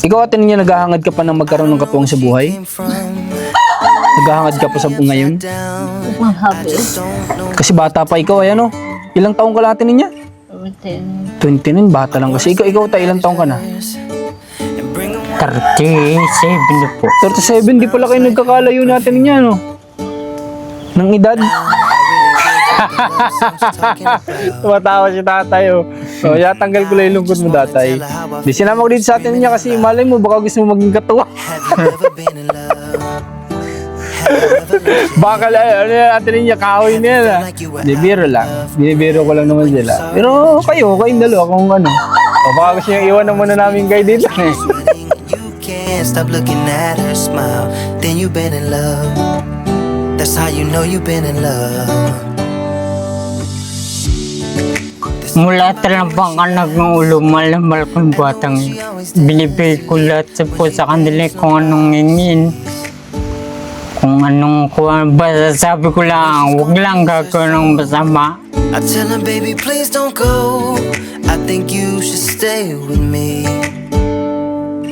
Ikaw ate niya, naghahangad ka pa ng magkaroon ng katuwang sa buhay? Naghahangad ka pa sa ngayon? Happy. Kasi bata pa ikaw, ayan o. Ilang taong ka lang ate niya? 29, bata lang kasi. Ikaw tayo, ilang taong ka na? 37 na po. 37, di pala kayo nagkakalayo natin niya, no? Ng edad. Tumatawa si tatay, oh. So, tanggal ko lang yung lungkot mo, tatay. Di sinama ko dito sa atin niya kasi malay mo, baka gusto mo maging katuwa. Baka ano yan, atin niya, kahoy na yan, ah. Di, biro lang. Binibiro ko lang naman sila. Pero kayong dalawa, kung ano. O, baka gusto niyang iwan na muna namin kayo dito, eh. Can't stop looking at her smile. Then you've been in love. That's how you know you've been in love. Mula talagang anak ng ulo, malamal ko yung batang yun. Binibigay ko lahat po sa kanila kung anong hingin. Kung anong basta sabi ko lang, huwag lang gagawin ng masama. I tell him, baby, please don't go. I think you should stay with me.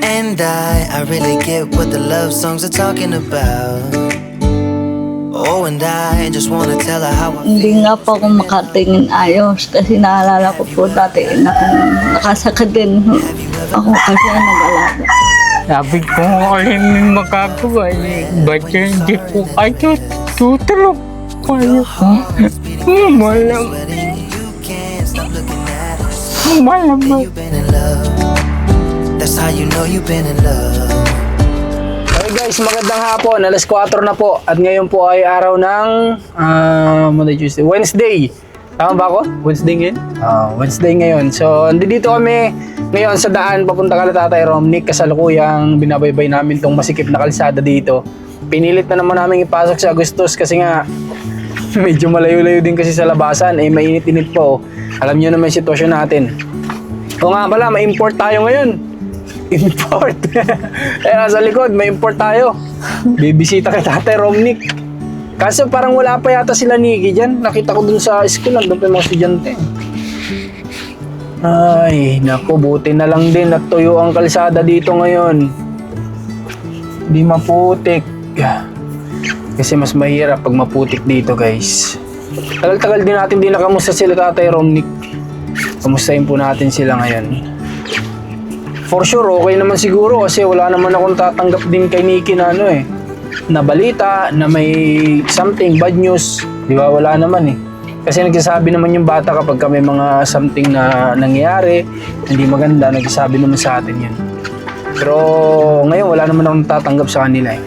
And I really get what the love songs are talking about. Oh, and I just wanna tell her how I Hindi nga po ako makatingin ayos kasi naalala ko po dati na nakasakit din ako kasi nag-alaga. Sabi ko, alin yung magagawa eh. Ba't yan hindi po kayo tutulog kayo? Malam. you can't stop looking at her. Malam. You've been in love. That's how you know you've been in love. Okay guys, magandang hapon. Alas 4 na po. At ngayon po ay araw ng Monday, Tuesday, Wednesday. Tama ba ako? Wednesday ngayon? Wednesday ngayon. So, andito kami ngayon sa daan papunta kay Tatay Romnick. Kasalukuyang binabaybay namin tong masikip na kalsada dito. Pinilit na naman namin ipasok sa Agustus kasi nga medyo malayo-layo din kasi sa labasan. Eh, mainit-init po. Alam niyo naman yung sitwasyon natin. O nga pala, may import tayo ngayon. Import. Eh, nasa likod, may import tayo. Bibisita kay Tatay Romnick. Kaso parang wala pa yata sila Nikki dyan. Nakita ko dun sa school, nandun pa yung mga estudyante. Ay, naku, buti na lang din at tuyo ang kalsada dito ngayon. Di maputik. Kasi mas mahirap pag maputik dito, guys. Tagal-tagal din natin din nakamusta sila Tatay Romnick. Kamustahin po natin sila ngayon. For sure, okay naman siguro kasi wala naman akong tatanggap din kay Nikki na ano eh. Na balita, na may something, bad news. Di ba? Wala naman eh. Kasi nagsasabi naman yung bata kapag may mga something na nangyayari, hindi maganda, nagsasabi naman sa atin yun. Pero ngayon, wala naman akong tatanggap sa kanila eh.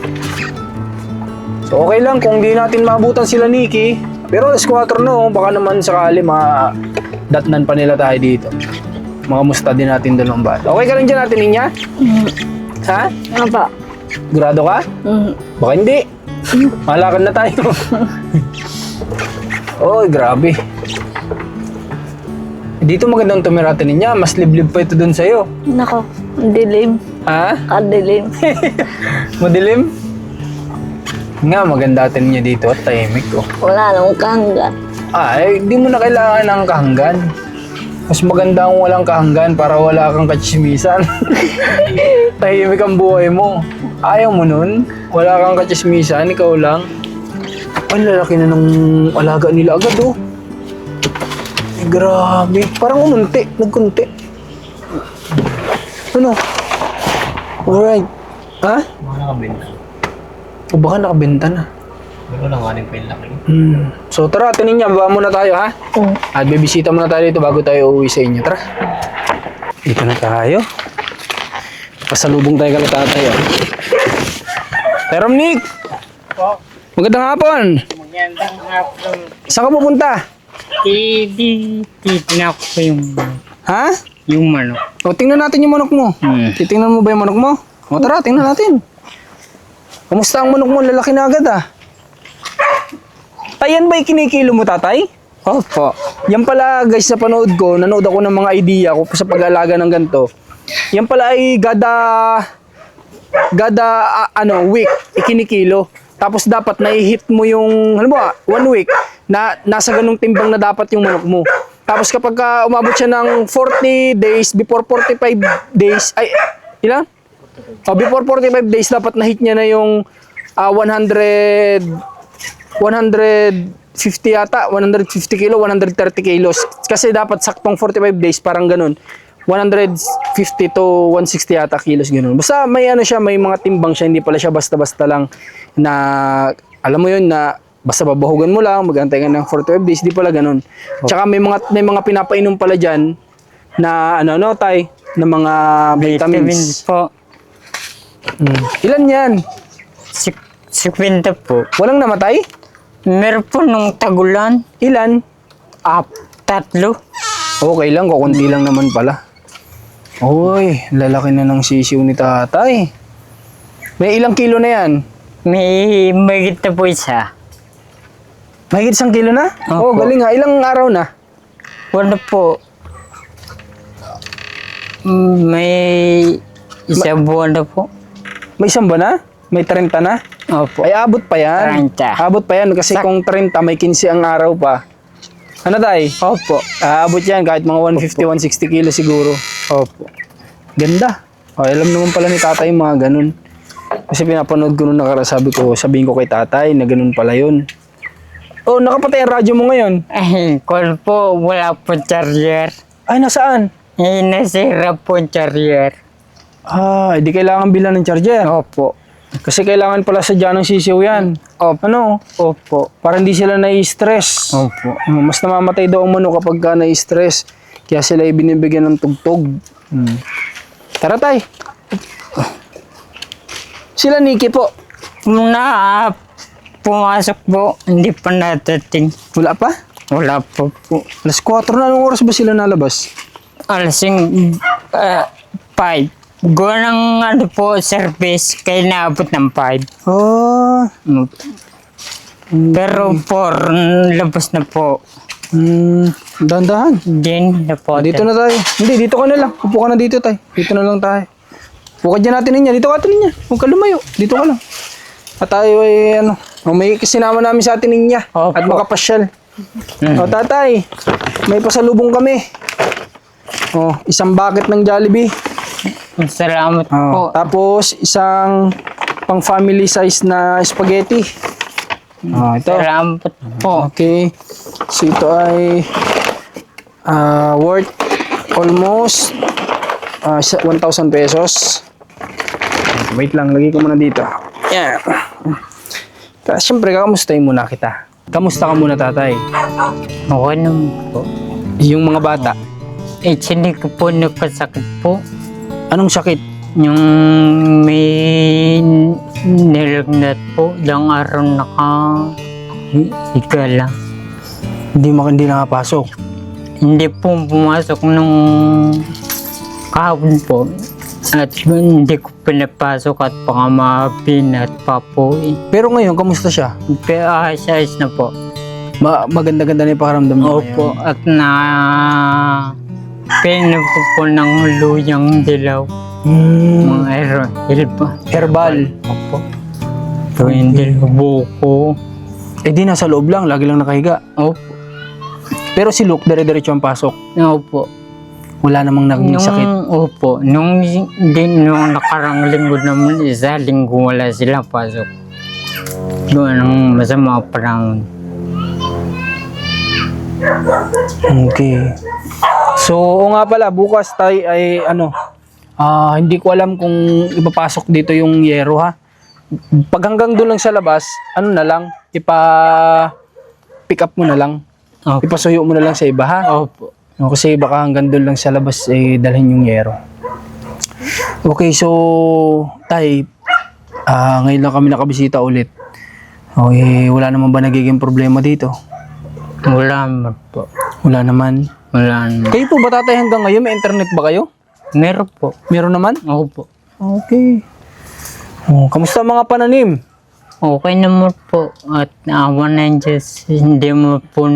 So okay lang kung di natin maabutan sila Nikki. Pero alas 4 no, baka naman sakali ma-datnan pa nila tayo dito. Makamusta din natin doon ng bata. Okay ka lang dyan natin, Ninya? Ha? Ano ba? Grado ka? Baka hindi. Malakad na tayo. Oy, grabe. Dito magandang tumiratin niya. Mas liblib pa ito doon sa'yo. Nako, dilim. Ha? Kadilim. Madilim? Nga, maganda atin niya dito at tahimik ko. Wala nang kahanggan. Ay, hindi mo na kailangan ng kahanggan. Mas maganda kung walang kahanggan para wala kang katsismisan. Tahimik ang buhay mo. Ayaw mo nun? Wala kang katsismisan, ikaw lang. Ang lalaki na ng alaga nila agad, oh. Ay, grabe. Parang umunti. Nagkunti. Ano? Alright. Ha? Baka nakabenta. O baka nakabenta na. Pero langanin pa yung laki. So tara, tinin niya. Baba muna tayo, ha? At bibisita muna tayo dito bago tayo uuwi sa inyo. Tara. Dito na tayo. Pasalubong tayo kay tatay, oh. Tay Romnick! Magandang hapon! Magandang hapon. Saan ka pupunta? Titignan ko yung Ha? manok. O, tingnan natin yung manok mo. Titingnan mo ba yung manok mo? O, tara, tingnan natin. Kamusta ang manok mo? Lalaki na agad, ah. Ayan ba yung kinikilo mo, tatay? Opo. Yan pala, guys, sa panood ko, nanood ako ng mga idea ko sa pag-alaga ng ganito. Yan pala ay week, ikinikilo. Tapos dapat nai-hit mo yung, halimbawa, 1 week, na nasa ganung timbang na dapat yung manok mo. Tapos kapag umabot siya ng 40 days, before 45 days, ay, ilan? Before 45 days, dapat na-hit niya na yung 150 yata, 150 kilo, 130 kilos. Kasi dapat saktong 45 days, parang ganun. 150 to 160 yata kilos, ganun. Basta may ano siya, may mga timbang siya, hindi pala siya basta-basta lang na, alam mo yun, na basta babahugan mo lang, mag-antay ka ng 45 days, di pala ganun. Tsaka may mga pinapainom pala dyan na tay, na mga vitamins. po. Ilan yan? 50 po. Walang namatay? Meron po nung tagulan. Ilan? 3. Okay lang, kukunti lang naman pala. Uy, lalaki na ng sisiw ni tatay. May ilang kilo na yan? May magit na po isa. Mahigit 1 kilo na? Oo, Opo. galing nga. Ilang araw na? Wala po. May isang buwan na po. May 1 ba na? May 30 na? Opo. Ay, abot pa yan. 30. Abot pa yan kasi kung 30, may 15 ang araw pa. Ano tay? Opo. Abot yan kahit mga 150, 160 kilo siguro. Opo. Ganda. Alam naman pala ni tatay yung mga ganun. Kasi pinapanood ko nung sabihin ko kay tatay na ganun pala yun. Oh, nakapatay ang radyo mo ngayon. Ay, call po. Wala po charger. Ay, nasaan? Eh, nasira po charger. Hindi kailangan bilan ng charger. Opo. Kasi kailangan pala sadya ng sisiw yan. Ano? Opo. Para hindi sila nai-stress. Opo. Mas namamatay daw ang manok kapag ka nai-stress. Kaya sila ibinibigyan ng tugtog. Tara tay. Sila Nikki po. Muna pumasok po. Hindi pa natating. Wala pa? Wala po po. Alas 4 na. Anong oras ba sila nalabas? Alasing 5. Gawa ng service, kaya naabot ng 5. Oh. Pero 4, labas na po. Dahan-dahan. Din na po. Dito na tayo. Hindi, dito ka na lang. Upo ka na dito tayo. Dito na lang tayo. Upo ka dyan natin niya. Dito ka natin niya. Huwag ka lumayo. Dito ka lang. At tayo ay may sinama namin sa atin niya. Opo. At makapasyal. Tatay. May pasalubong kami. Isang bucket ng Jollibee. Salamat po. Tapos isang pang family size na spaghetti. Ito. Salamat po. Okay. So ito ay worth almost 1,000 pesos. Wait lang, lagay ko muna dito. Yan. Siyempre, kamustahin muna kita. Kamusta ka muna, tatay? Okay naman po. Yung mga bata. Hindi ko po nagkasakit po. Anong sakit? Yung may nilagnat po, ilang araw higa lang. Hindi nakapasok. Hindi po pumasok nung kahapon po. At hindi ko pinapasok at baka mapinat pa po eh. Pero ngayon, kamusta siya? Pero ayos na po. Maganda-ganda na yung pakaramdam niya Opo, ngayon. at pinapo po ng luyang dilaw. Mga Herbal. Opo. Ito yung dilaw buko. Di nasa loob lang, lagi lang nakahiga. Opo. Pero si Luke, dire-diretso ang pasok. Opo. Wala namang naging sakit. Opo. Nung nakarang linggo naman, isa linggo wala sila pasok. Doon ang masama parang. Okay. So, nga pala, bukas tayo ay hindi ko alam kung ipapasok dito yung yero ha. Pag hanggang doon lang sa labas, na lang, pick up mo na lang. Opo. Ipasuyo mo na lang sa iba ha. Opo. Kasi baka hanggang doon lang sa labas dalhin yung yero. Okay, so tay, ngayon lang kami nakabisita ulit. Okay, wala naman ba nagiging problema dito? Wala naman po. Wala naman. Wala naman. Kayo po ba tatay hanggang ngayon? May internet ba kayo? Meron po. Meron naman? Opo. Okay. Kamusta mga pananim? Okay naman po. At awa ng Diyos, hindi mo po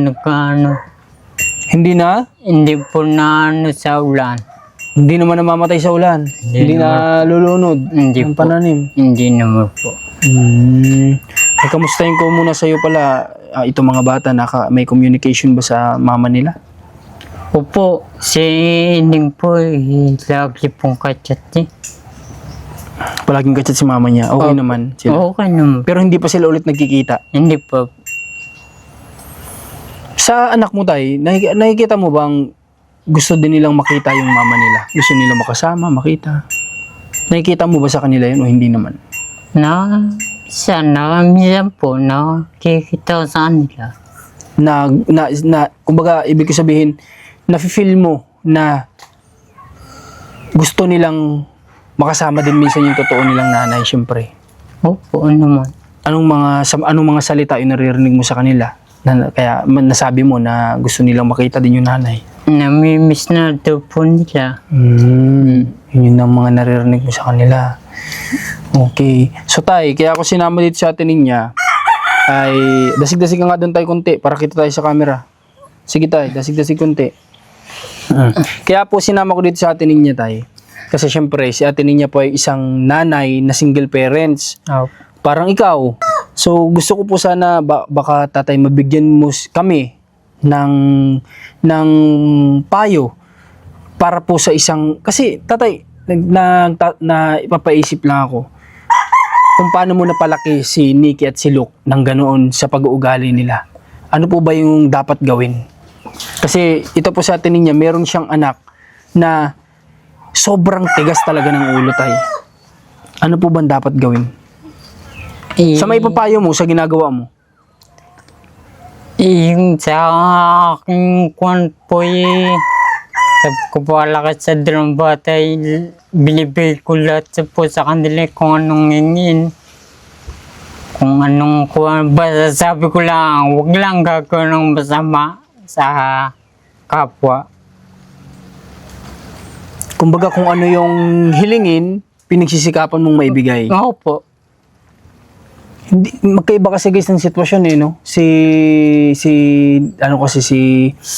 Hindi na? hindi po na sa ulan. Hindi naman namamatay sa ulan. Hindi na lulunod. Hindi ang po. pananim. Hindi naman po. Ay, kamustahin ko muna sa'yo pala. Ito mga bata, may communication ba sa mama nila? Opo, si Inding po, lagi pong kachat eh. Palaging kachat si mama niya. Okay naman sila. Okay naman. Pero hindi pa sila ulit nagkikita. Hindi pa. Sa anak mo tay, nakikita mo bang gusto din nilang makita yung mama nila? Gusto nila makasama, makita? Nakikita mo ba sa kanila yun o hindi naman? Sana minsan po nakikita ko sa kanila. Kumbaga, ibig ko sabihin, nafe-feel mo na gusto nilang makasama din minsan yung totoo nilang nanay, syempre. Opo, naman. Anong mga salita yung naririnig mo sa kanila? Kaya nasabi mo na gusto nilang makita din yung nanay. Namimiss na daw po nila. Yun ang mga naririnig mo sa kanila. Okay. So tay, kaya ako sinama dito sa atin niya ay dasig-dasig ka nga doon tayo konti para kita tayo sa camera. Sige tay, dasig-dasig konti. Kaya po sinama ko dito sa atin niya tay. Kasi syempre si ate niya po ay isang nanay na single parents. Parang ikaw. So gusto ko po sana baka tatay mabigyan mo kami ng payo para po sa isang kasi tatay na ipapaisip lang ako kung paano mo napalaki si Nikki at si Luke ng ganoon sa pag-uugali nila. Ano po ba yung dapat gawin? Kasi ito po sa atin niya, meron siyang anak na sobrang tigas talaga ng ulo tay. Ano po ba dapat gawin? Sa may papayo mo, sa ginagawa mo? Yung sa aking kwan po sabi ko po alakas sa dalawang bata binibigay ko lahat po sa kanila kung anong hingin. Kung anong kwan, basta sabi ko lang, huwag lang gagawin ng masama sa kapwa. Kumbaga kung ano yung hilingin, pinagsisikapan mong maibigay. Oo po. Hindi magkaiba kasi guys ng sitwasyon no. Si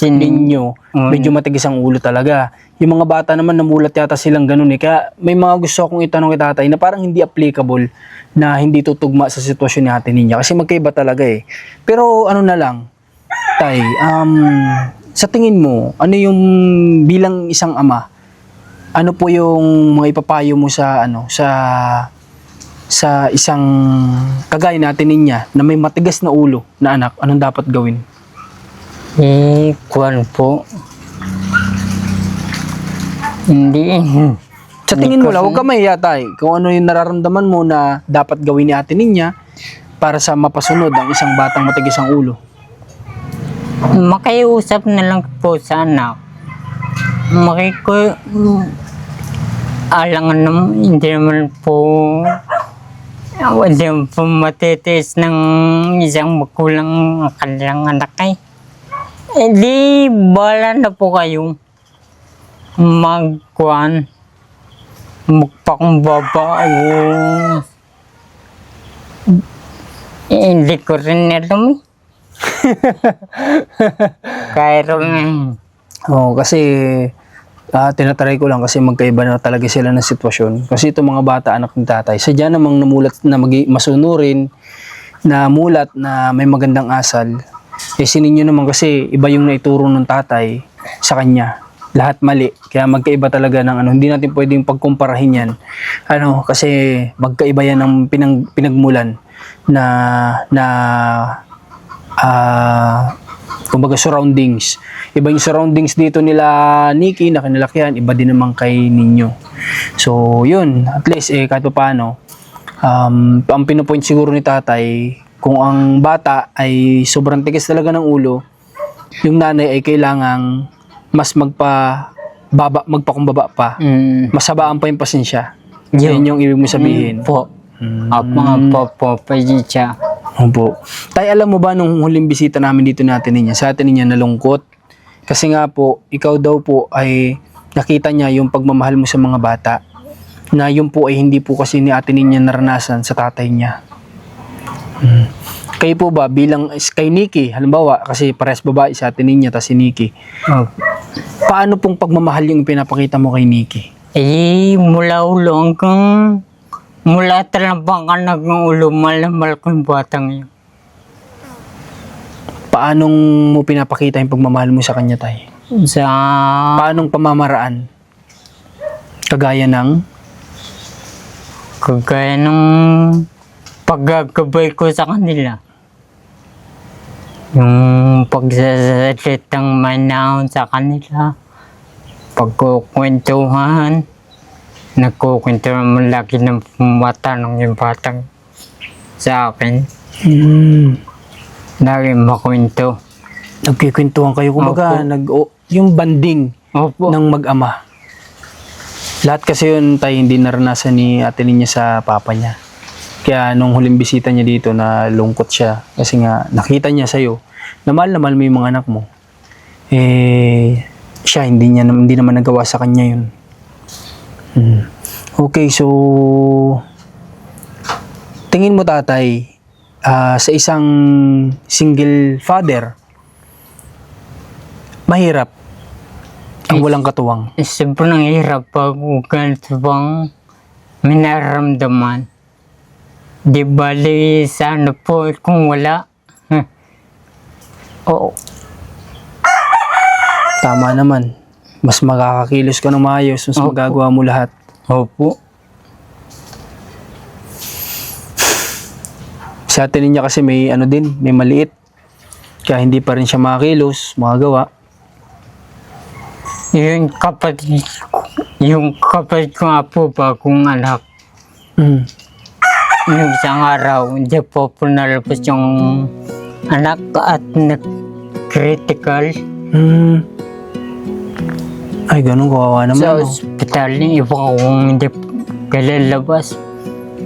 Ninyo, medyo matigas ang ulo talaga. Yung mga bata naman namulat yata silang ganun Kaya may mga gusto akong itanong kay tatay na parang hindi applicable na hindi tutugma sa sitwasyon ni ate niya kasi magkaiba talaga Pero ano na lang, tay, sa tingin mo, ano yung bilang isang ama, ano po yung mga ipapayo mo sa sa isang kagaya natin niya na may matigas na ulo na anak, anong dapat gawin? Kwan po. Hindi. Sa tingin mo lang, huwag ka mahiya tay. Kung ano yung nararamdaman mo na dapat gawin ni ate niya para sa mapasunod ang isang batang matigas ang ulo. Makiusap na lang po sa anak. Alangan naman, hindi naman po matitiis ng isang magulang ang kanilang anak di bala na po kayo magpakumbaba hindi ko rin alam kaya rin kasi tinatry ko lang kasi magkaiba na talaga sila ng sitwasyon. Kasi itong mga bata, anak ng tatay, sadya namang namulat na masunurin, na mulat na may magandang asal. Si Ninyo naman kasi iba yung naituro ng tatay sa kanya. Lahat mali. Kaya magkaiba talaga ng hindi natin pwedeng pagkumparahin yan. Kasi magkaiba yan ng pinagmulan kumbaga surroundings. Iba yung surroundings dito nila Nikki na kinalakihan, iba din naman kay Ninyo. So, yun. At least, kahit pa paano, ang pinopoint siguro ni tatay, kung ang bata ay sobrang tigas talaga ng ulo, yung nanay ay kailangang mas magpakumbaba pa. Mas habaan pa yung pasensya. Yan yung ibig mo sabihin. Po. Mga po, siya. Opo. Tay, alam mo ba nung huling bisita namin dito natin niya, sa atin niya nalungkot? Kasi nga po, ikaw daw po ay nakita niya yung pagmamahal mo sa mga bata. Na yun po ay hindi po kasi ni ate niya naranasan sa tatay niya. Kayo po ba bilang kay Nikki, halimbawa kasi parehas babae sa ate niya tas si Nikki. Paano pong pagmamahal yung pinapakita mo kay Nikki? Mula ulo hanggang mula talagang anak ng ulo, malamal ko yung batang yun. Paanong mo pinapakita yung pagmamahal mo sa kanya, tay? Paanong pamamaraan? Kagaya ng? Kagaya ng paggagabay ko sa kanila. Yung pagsasalitang manahon sa kanila. Pagkukwentuhan. Nagkukwentuhan mo lagi ng matanong yung batang sa akin. Lagi makwento. Nagkikwentuhan kayo, kumbaga, Opo. yung banding Opo. ng mag-ama. Lahat kasi yun tayo hindi naranasan ni ate niya sa papa niya. Kaya nung huling bisita niya dito, nalungkot siya. Kasi nga, nakita niya sa'yo, na mahal mo yung mga anak mo. Siya, hindi naman nagawa sa kanya yun. Okay, so, tingin mo tatay, sa isang single father, mahirap ang walang katuwang. Sobrang hirap pag ganito bang minaramdaman. Di bali sana po kung wala. Oo. Tama naman. Mas makakakilos ka ng maayos, mas Opo. magagawa mo lahat. Opo. Sa atin niya kasi may may maliit. Kaya hindi pa rin siya makakilos, makagawa. Yung kapatid ko nga po bagong anak. Mm. Nung isang araw, hindi po nalabas yung anak at critical Ay, ganun, kawawa naman. sa no? ospital. Iba ko kung hindi kalalabas.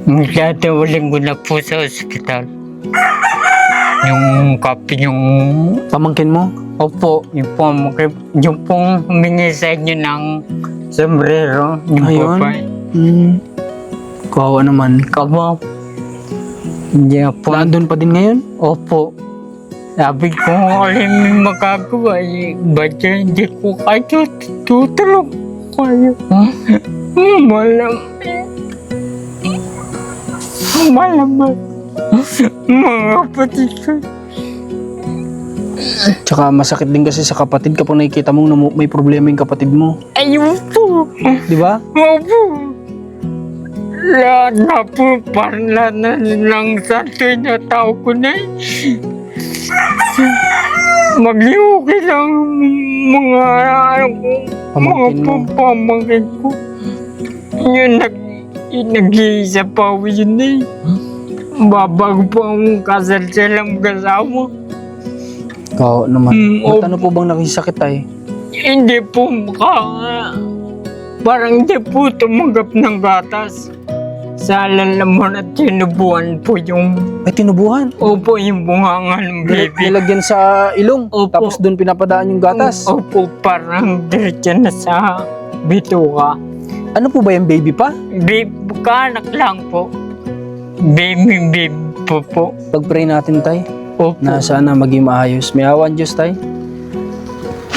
Nagdadawaling ko na po sa ospital. Yung Pamangkin mo? opo, yung pong humingi sa inyo ng sombrero, yung Ayun. babae. Kawawa naman. Kamo. Hindi po. Nandun pa din ngayon? Opo. Sabi ko, alin may magagawa. Ba't hindi ko kayo tutulog kayo? Malamang. Mga kapatid ko. Tsaka masakit din kasi sa kapatid kapag nakikita mong may problema yung kapatid mo. Ayun po. Di ba? Opo. Lahat na po, parang lahat na lang santo na tao ko na eh. Mag-iuki lang mga Pamangkin mo. pamangkin ko. Yun, nag-iisa pa ako yun eh. Babago pa akong kasal silang kasama. Kawawa naman. Opo. Ba't ano po bang nakisakit ay? Hindi po parang hindi po tumanggap ng gatas. Sa lalaman at tinubuan po yung Ay, tinubuhan. opo yung bunganga ng baby. Nilagyan sa ilong. Opo. Tapos doon pinapadaan yung gatas. Opo, parang diretso na sa bituka. Ano po ba yung baby pa? Kanak lang po. Baby po. Pag-pray natin, tay, Opo. na sana maging maayos. May awan Diyos, tay.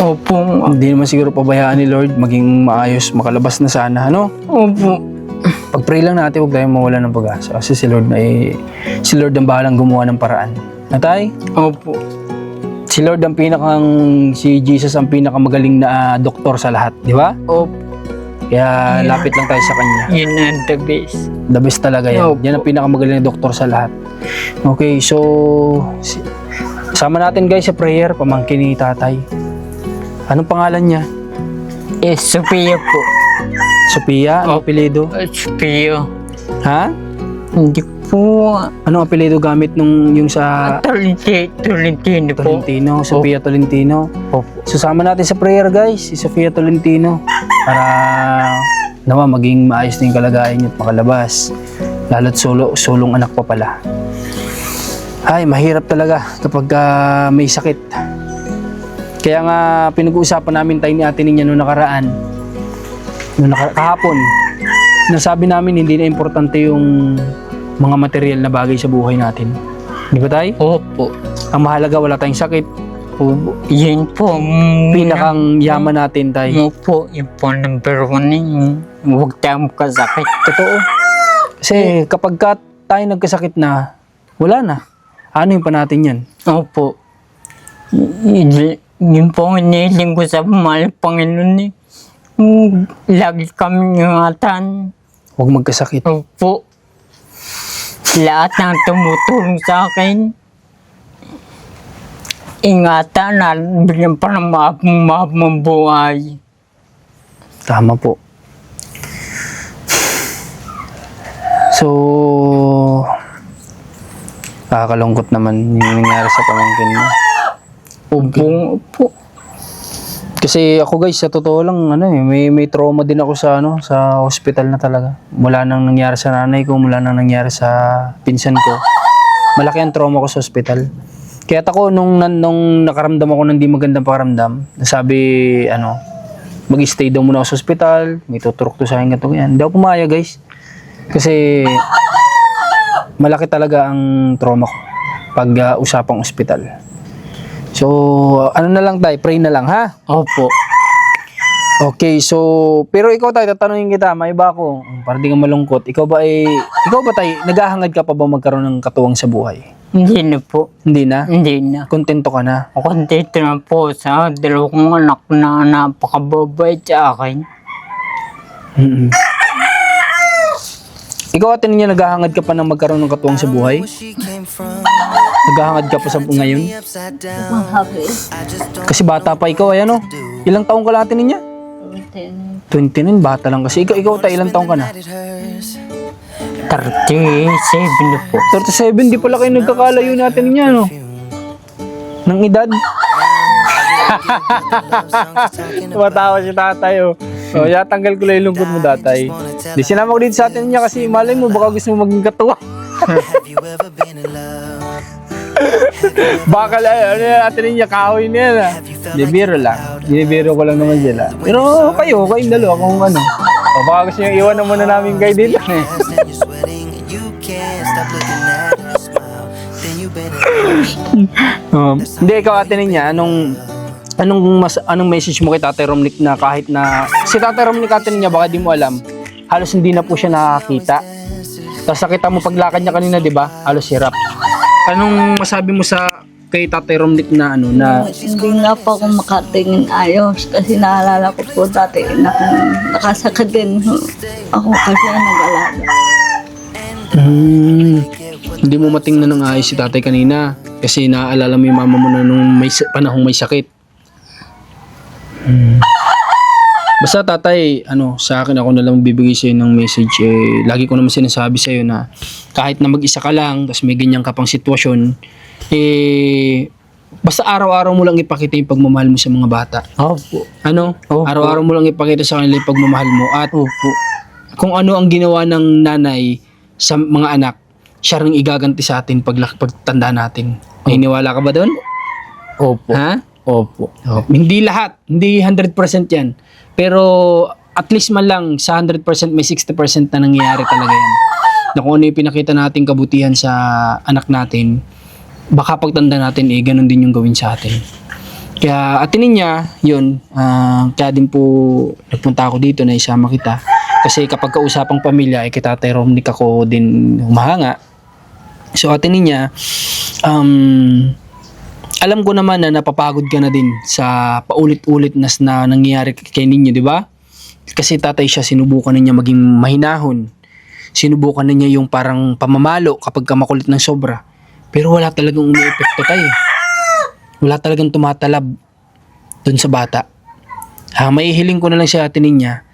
Opo. Hindi naman siguro pabayaan ni Lord maging maayos, makalabas na sana, ano? Opo. Pag-pray lang natin, huwag tayong mawala ng pag-asa. Kasi si Lord ang bahalang gumawa ng paraan. Na tay? Opo. Si Lord si Jesus ang pinakamagaling na doktor sa lahat, di ba? Opo. Kaya lapit lang tayo sa Kanya. Yun ang the best. The best talaga yan. Opo. Yan ang pinakamagaling na doktor sa lahat. Okay, so sama natin guys sa prayer, pamangkin ni tatay. Anong pangalan niya? Sophia po. Sophia? Anong apelido? Sophia. Ha? Hindi po. Anong apelido gamit yung sa Tolentino po. Tolentino? Sophia Tolentino. Opo. Susama natin sa prayer guys, si Sophia Tolentino. Para nawa maging maayos na yung kalagayan niya at makalabas. Lalo't sulong anak pa pala. Ay, mahirap talaga kapag may sakit. Kaya nga pinag-uusapan namin tayo ni ate niya noong nakaraan. Kahapon. Nasabi namin hindi na importante yung mga material na bagay sa buhay natin. Di ba tay? Opo. Ang mahalaga wala tayong sakit. Opo. Yun po. Pinakang yaman natin tay. Opo. Yun po number one yung huwag tayong kasakit. Totoo. Kasi kapag tayo nagkasakit na, wala na. Ano yung pa natin yan? Opo. Yun po ang hinihiling ko sa mahal Panginoon eh. Lagi kami ingatan. Huwag magkasakit. Opo. lahat ng tumutulong sa akin. Ingatan na bigyan pa ng mahabang buhay. Tama po. So, nakakalungkot naman yung nangyari sa pamangkin mo. Opo. Kasi ako guys, sa totoo lang, may trauma din ako sa hospital na talaga. Mula nang nangyari sa nanay ko, mula nang nangyari sa pinsan ko. Malaki ang trauma ko sa hospital. Kaya ako, nung nakaramdam ako ng di magandang pakiramdam, nasabi, mag-stay daw muna ako sa hospital, may tuturok to sa akin ganito, ganyan. Hindi ako pumaya guys. Kasi, malaki talaga ang trauma ko pag usapang ospital. So, ano na lang tayo, pray na lang ha? Opo. Okay, so, pero ikaw tayo, tatanungin kita, may iba ako, para di ka malungkot, ikaw ba tayo, naghahangad ka pa ba magkaroon ng katuwang sa buhay? Hindi na po. Hindi na? Hindi na. Kontento ka na? Kontento na po sa dalawa kong anak na napakababait sa akin. Mm-mm. Ikaw atin niya, naghahangad ka pa ng magkaroon ng katuwang sa buhay? Naghahangad ka pa sa ngayon? Mahabi. Kasi bata pa ikaw, ayan o. Ilang taong ka lang atin niya? 29, bata lang kasi. Ikaw tayo, ilang taong ka na? 37 na po. 37, di pala kayo nagkakalayo natin niya, no? Ng edad. Tumatawa si tatay, oh. O, tanggal ko lang yung lungkot mo, tatay. Di sinama ko dito sa atin niya kasi malay mo, baka gusto mo maging katuwa. Baka lang, atin niya, kahoy niya na. Binibiro lang. Binibiro ko lang naman sila. Pero kayong dalawa kung ano. O, baka gusto nyo iwan na muna namin kayo dito. Hindi, ikaw atin niya, anong message mo kay Tatay Romnick na kahit na si Tatay Romnick atin niya baka di mo alam, halos hindi na po siya nakakita. Tapos nakita mo paglakad niya kanina, di ba? Halos hirap. Anong masabi mo sa kay Tatay Romnick na Hindi nga po ako makatingin ayos kasi naalala ko po dati na nakasakit din ako kasi nag-alaga. Hindi mo matingnan ng ayos si tatay kanina kasi naaalala mo yung mama mo na nung panahong may sakit. Basta tatay, sa akin ako na lang bibigay sa'yo ng message. Lagi ko naman sinasabi sa'yo na kahit na mag-isa ka lang, tapos may ganyan ka pang sitwasyon, basta araw-araw mo lang ipakita yung pagmamahal mo sa mga bata. Opo. Opo. Araw-araw mo lang ipakita sa kanila yung pagmamahal mo at Opo. kung ano ang ginawa ng nanay sa mga anak, siya rin igaganti sa atin pagtanda natin. Naniniwala ka ba doon? Opo. Ha? Opo. Hindi lahat, hindi 100% yan. Pero at least man lang sa 100% may 60% na nangyayari talaga yan. Na kung ano yung pinakita natin kabutihan sa anak natin, baka pagtanda natin ganun din yung gawin sa atin. Kaya atinin niya, yun, kaya din po nagpunta ako dito na isama kita. Kasi kapag kausapang pamilya, kay Tatay Romnick ako din humahanga. So atinin niya, alam ko naman na napapagod ka na din sa paulit-ulit na nangyayari kay ninyo, di ba? Kasi tatay siya, sinubukan na niya maging mahinahon. Sinubukan na niya yung parang pamamalo kapag ka makulit ng sobra. Pero wala talagang umi-epekto tayo. Wala talagang tumatalab dun sa bata. Maihiling ko na lang siya atin niya,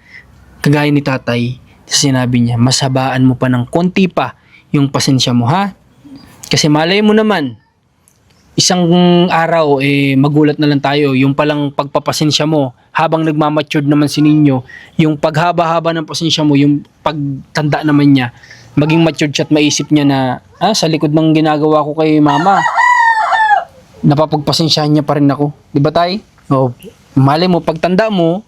kagaya ni tatay, sinabi niya, mas habaan mo pa ng konti pa yung pasensya mo, ha? Kasi malay mo naman, isang araw, magulat na lang tayo. Yung palang pagpapasensya mo, habang nagmamatured naman si ninyo, yung paghaba-haba ng pasensya mo, yung pagtanda naman niya, maging matured siya at maisip niya na, sa likod ng ginagawa ko kay mama, napapagpasensyahan niya pa rin ako. Di ba tay? Malay mo, pagtanda mo,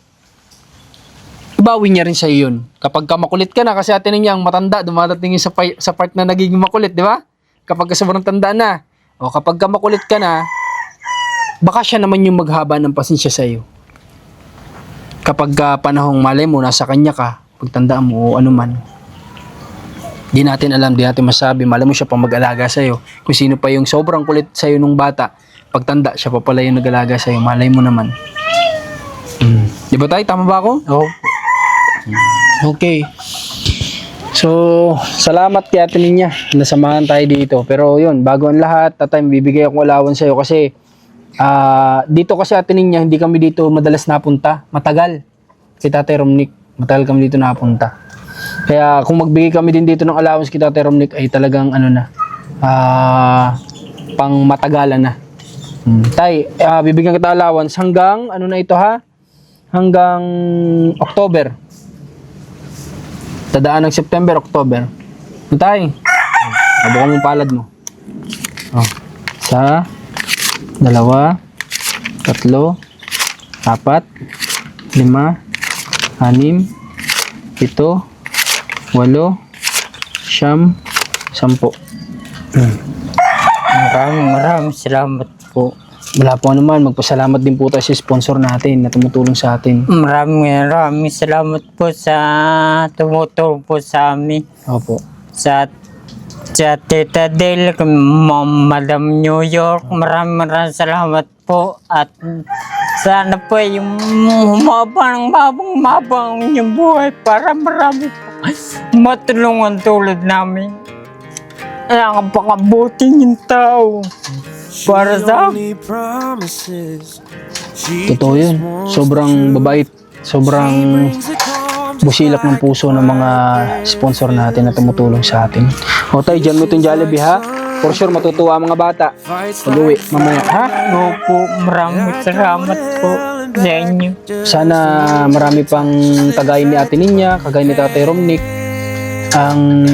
ibawi niya rin sa yun. Kapag ka makulit ka na, kasi atin niya ang matanda, dumadating sa part na nagiging makulit, di ba? Kapag ka sobrang tanda na, o kapag ka makulit ka na, baka siya naman yung maghaba ng pasensya sa iyo. Kapag panahong malay mo, nasa kanya ka, pagtanda mo o anuman, di natin alam, di natin masabi, malay mo siya pang mag-alaga sa iyo. Kung sino pa yung sobrang kulit sa iyo nung bata, pagtanda, siya pa pala yung nag-alaga sa iyo, malay mo naman. Di ba tayo? Tama ba ako? Opo. Okay. So, salamat kay Ate Ninya. Nasamahan tayo dito. Pero yun, bago ang lahat, tatay, bibigay ako allowance sa'yo kasi dito kasi Ate Ninya, hindi kami dito madalas napunta. Matagal. Si Tatay Romnick, matagal kami dito napunta. Kaya kung magbigay kami din dito ng allowance kay Tatay Romnick ay talagang ano na, pang matagalan na. Tay, bibigyan kita allowance hanggang, ano na ito ha? Hanggang October. Tadaan ng September, October. Tay, nabukan mo yung palad mo. Oh. 1, 2, 3, 4, 5, 6, 7, 8, 9, 10. Maraming salamat po. Wala po naman, magpasalamat din po tayo sa sponsor natin na tumutulong sa atin. Maraming salamat po sa tumutulong po sa amin. Opo. Sa Tita Del, Madam New York, maraming salamat po. At sana po yung mabang yung buhay para marami po matulungan tulad namin. Ang pakabuting yung tao para sa Totoo yun. Sobrang babait. Sobrang busilak ng puso ng mga sponsor natin na tumutulong sa atin. O tayo, dyan mo itong Jollibee ha. For sure, matutuwa ang mga bata. Pag-uwi, mamaya ha. Opo, maraming salamat po sa inyo. Sana marami pang kagaya ni Ate Ninya, kagaya ni Tatay Romnick ang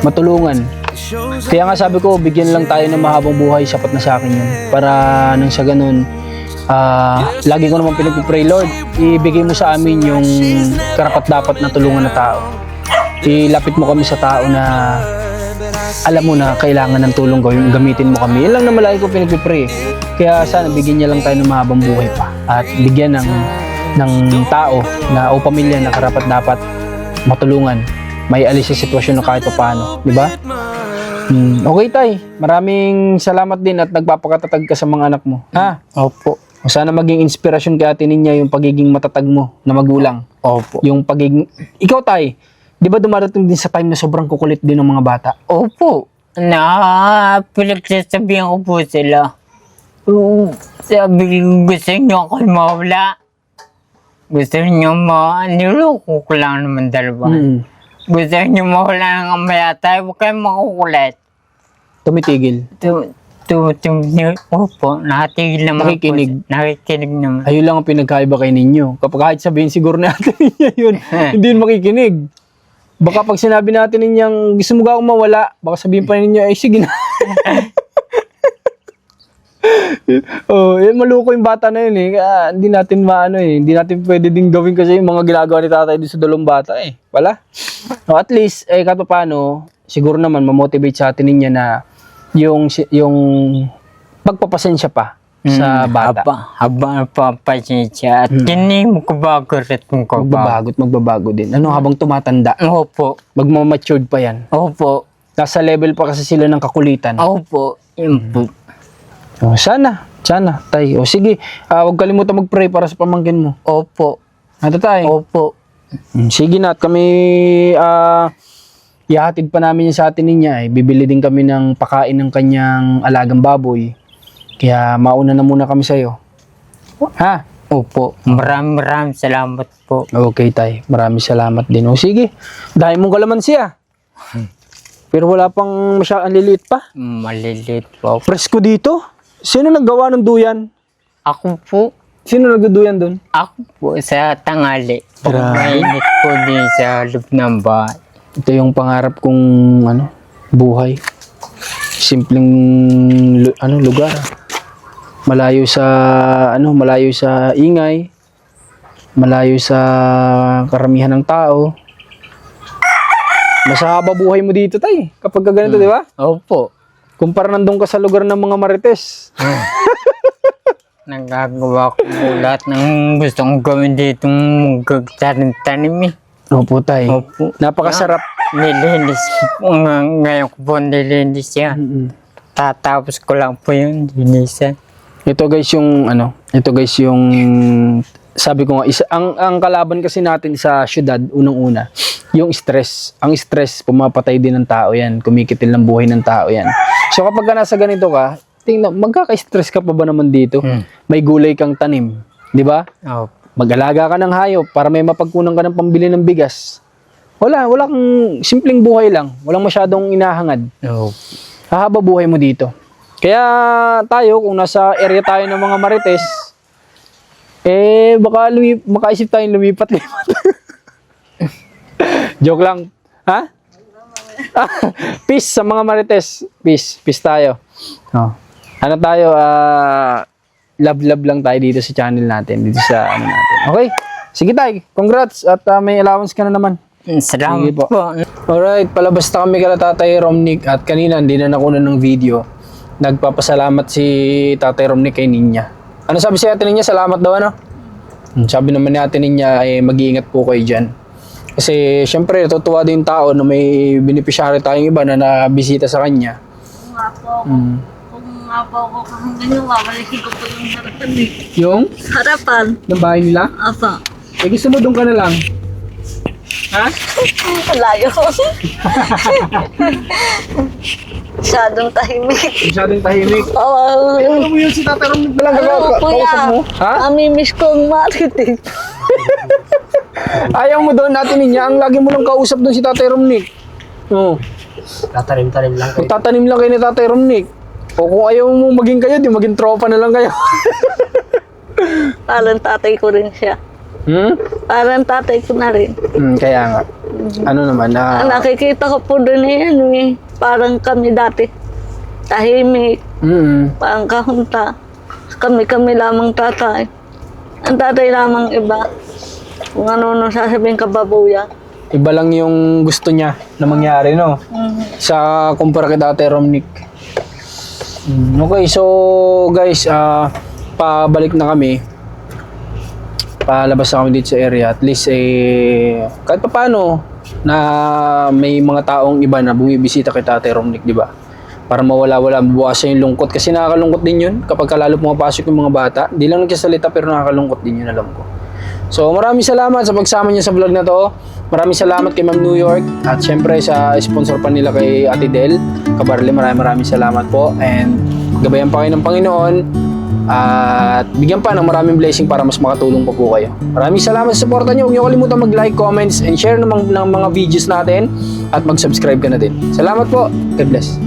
matulungan. Kaya nga sabi ko, bigyan lang tayo ng mahabang buhay, sapat na sa akin yun. Para nang sa ganun, lagi ko naman pinagpipray, Lord, ibigay mo sa amin yung karapat-dapat na tulungan na tao. Ilapit mo kami sa tao na alam mo na kailangan ng tulong gawin, gamitin mo kami. Yan lang naman lagi ko pinagpipray. Kaya sana bigyan niya lang tayo ng mahabang buhay pa. At bigyan ng tao na o pamilya na karapat-dapat matulungan. May alis sa sitwasyon na kahit pa paano. Di ba? Okay tay, maraming salamat din at nagpapakatatag ka sa mga anak mo. Ha? Opo. Sana maging inspirasyon kay Ate Ninya yung pagiging matatag mo na magulang. Opo. Yung pagiging... Ikaw tay, di ba dumarating din sa time na sobrang kukulit din ng mga bata? Opo. Pinagsasabihan ko po sila. Sabi ko, gusto nyo ako mawala. Gusto nyo niloko ko lang naman dalawa. Gusto nyo mawala ng amayatay, huwag kayong makukulit. Tumitigil. Opo, nakatigil naman Nakikinig. po. Nakikinig naman. Ayun lang ang pinagkaiba kay ninyo. Kapag kahit sabihin siguro na Ate Ninya yun, hindi yun makikinig. Baka pag sinabi natin ninyang gusto mo akong mawala, baka sabihin pa ninyo, ay sige na. Maluko yung bata na yun eh. Kaya hindi natin maano eh. Hindi natin pwede din gawin kasi yung mga ginagawa ni tatay doon sa dalawang bata eh. Wala. At least, kahit pa paano, siguro naman mamotivate sa atin niya na yung pagpapasensya pa sa bata. Habang papasensya at magbabago at Magbabago din. Ano, habang tumatanda, Opo. magmamatured pa yan. Opo. Nasa level pa kasi sila ng kakulitan. Opo. Yun po. Sana, tay. O sige, huwag kalimutan mag-pray para sa pamangkin mo. Opo. Ano tay? Opo. Sige na, at kami ihahatid pa namin yan sa Ate Ninya. Bibili din kami ng pakain ng kanyang alagang baboy. Kaya mauna na muna kami sa'yo. Ha? Opo. Maraming salamat po. Okay tay, maraming salamat din. O sige, dahil mong kalamansi Pero wala pang masyadong liliit pa. Maliliit po. Presko dito? Sino naggawa ng duyan? Ako po. Sino nagduduyan doon? Ako po sa tangali. Grabe. Mainit po din sa loob ng bahay. Ito yung pangarap kong buhay. Simpleng lugar. Malayo sa ingay. Malayo sa karamihan ng tao. Mas haba buhay mo dito, tay. Kapag ganito, di ba? Opo. Kumpara nandun ka sa lugar ng mga marites. Nagagawa ko po lahat ng gusto kong gawin dito magtanim-tanim eh. Opo, tay. Opo. Napakasarap. Nilinis po. Ngayon ko po nilinis yan. Tatapos ko lang po yung linisan. Ito guys yung sabi ko nga, ang kalaban kasi natin sa syudad, unang-una, yung stress. Ang stress, pumapatay din ng tao yan. Kumikitil ng buhay ng tao yan. So kapag ka nasa ganito ka, tingnan, magkaka-stress ka pa ba naman dito? May gulay kang tanim, di ba? Oh. Mag-alaga ka ng hayop para may mapagkunan ka ng pambili ng bigas. Wala kang simpleng buhay lang. Walang masyadong inahangad. Oh. Hahaba buhay mo dito. Kaya tayo, kung nasa area tayo ng mga marites, baka makaisip tayong lumipat-lipat. Joke lang. Ha? Peace sa mga marites. Peace tayo. Oh. Ano tayo, love lang tayo dito sa channel natin, dito sa ano natin. Okay, sige tayo, congrats at may allowance ka na naman. Salamat Sige po. po. Alright, palabas na kami kala Tatay Romnick at kanina hindi na nakuha ng video. Nagpapasalamat si Tatay Romnick kay Ninya. Ano sabi si Ate Ninya? Salamat daw ano? Sabi naman ni Ate Ninya, mag-iingat po kayo dyan. Kasi syempre natutuwa din yung tao na may beneficiary tayong iba na nabisita sa kanya. Kung nga po ako, kung nga po ako kahanggang wawalisin ko po yung harapan eh. Yung Harapan? ng bahay nila? Apa? Gusto mo doon ka na lang? Ha? Malayo. Masyadong tahimik. Masyadong tahimik. Oo. Ano mo yun si Tatay Romnick na lang Ano, kausap kuya? mo? Ha? Amimiss kong maritig. Ayaw mo doon natin niya. Ang lagi mo lang kausap doon si Tatay Romnick. Oo. Tatanim-tanim lang kayo. Tatanim lang kayo ni Tatay Romnick. O kung ayaw mo maging kayo, di maging tropa na lang kayo. Parang tatay ko rin siya. Parang tatay ko na rin. Kaya nga. Ano naman, Nakikita ko po doon yan eh. Parang kami dati. Tahimik. Parang kahunta. Kami lamang tatay. Ang tatay lamang iba. Kung ano sasabihin ka babuya. iba lang yung gusto niya na mangyari, no? Sa kumpara kay Tatay Romnick. Okay, so guys, pabalik na kami. Palabas na kami dito sa area. At least, kahit pa paano, na may mga taong iba na bumibisita kay Tatay Romnick, di ba? Para mawala-wala, mabawasan yung lungkot. Kasi nakakalungkot din yun kapag lalo pumapasok yung mga bata. Di lang nagsasalita pero nakakalungkot din yun, alam ko. So maraming salamat sa pagsama niyo sa vlog na to. Maraming salamat kay Ma'am New York. At syempre sa sponsor pa nila kay Ate Del Cabarle, maraming salamat po. And gabayan pa kayo ng Panginoon. At bigyan pa ng maraming blessing para mas makatulong pa po kayo. Maraming salamat sa suporta niyo. Huwag niyo kalimutan mag-like, comments, and share ng mga videos natin. At mag-subscribe ka na din. Salamat po. God bless.